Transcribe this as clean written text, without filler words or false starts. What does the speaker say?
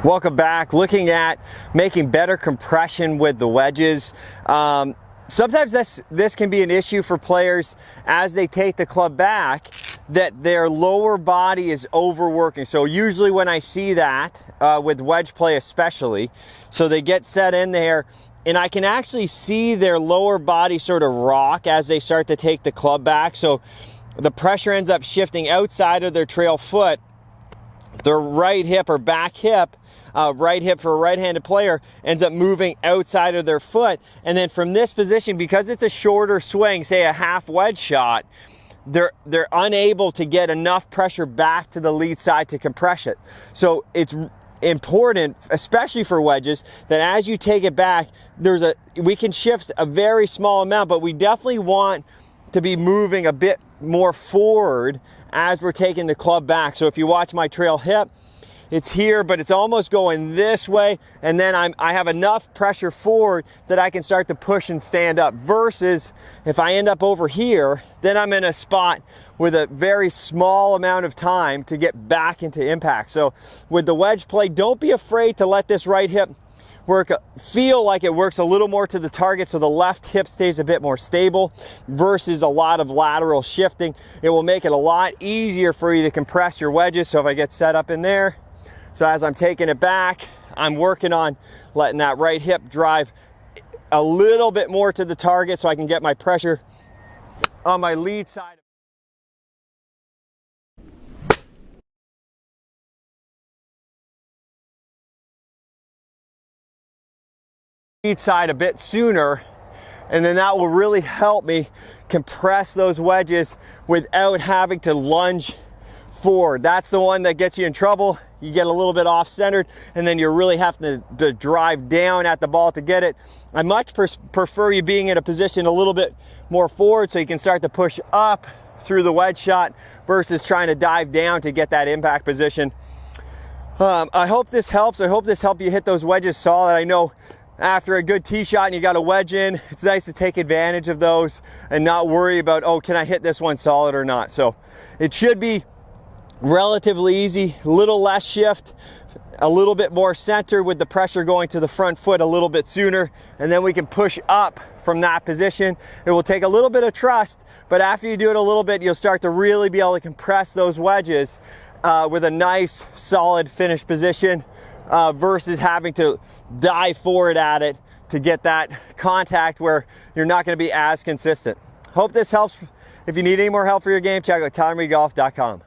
Welcome back. Looking at making better compression with the wedges. Sometimes this can be an issue for players as they take the club back, that their lower body is overworking. So usually when I see that, with wedge play especially, so they get set in there and I can actually see their lower body sort of rock as they start to take the club back. So the pressure ends up shifting outside of their trail foot. Their right hip or back hip, right hip for a right-handed player, ends up moving outside of their foot. And then from this position, because it's a shorter swing, say a half wedge shot, they're unable to get enough pressure back to the lead side to compress it. So it's important, especially for wedges, that as you take it back, we can shift a very small amount, but we definitely want to be moving a bit more forward as we're taking the club back. So if you watch my trail hip, it's here, but it's almost going this way, and then I have enough pressure forward that I can start to push and stand up, versus if I end up over here, then I'm in a spot with a very small amount of time to get back into impact. So with the wedge play, don't be afraid to let this right hip feel like it works a little more to the target, so the left hip stays a bit more stable versus a lot of lateral shifting. It will make it a lot easier for you to compress your wedges. So if I get set up in there, so as I'm taking it back, I'm working on letting that right hip drive a little bit more to the target so I can get my pressure on my lead side. Side a bit sooner, and then that will really help me compress those wedges without having to lunge forward. That's the one that gets you in trouble. You get a little bit off centered, and then you're really having to drive down at the ball to get it. I much prefer you being in a position a little bit more forward so you can start to push up through the wedge shot versus trying to dive down to get that impact position. I hope this helps. I hope this helped you hit those wedges solid. I know after a good tee shot and you got a wedge in, it's nice to take advantage of those and not worry about, oh, can I hit this one solid or not? So it should be relatively easy, a little less shift, a little bit more center with the pressure going to the front foot a little bit sooner, and then we can push up from that position. It will take a little bit of trust, but after you do it a little bit, you'll start to really be able to compress those wedges with a nice solid finish position. Versus having to dive forward at it to get that contact where you're not going to be as consistent. Hope this helps. If you need any more help for your game, check out TylerMcGeeGolf.com.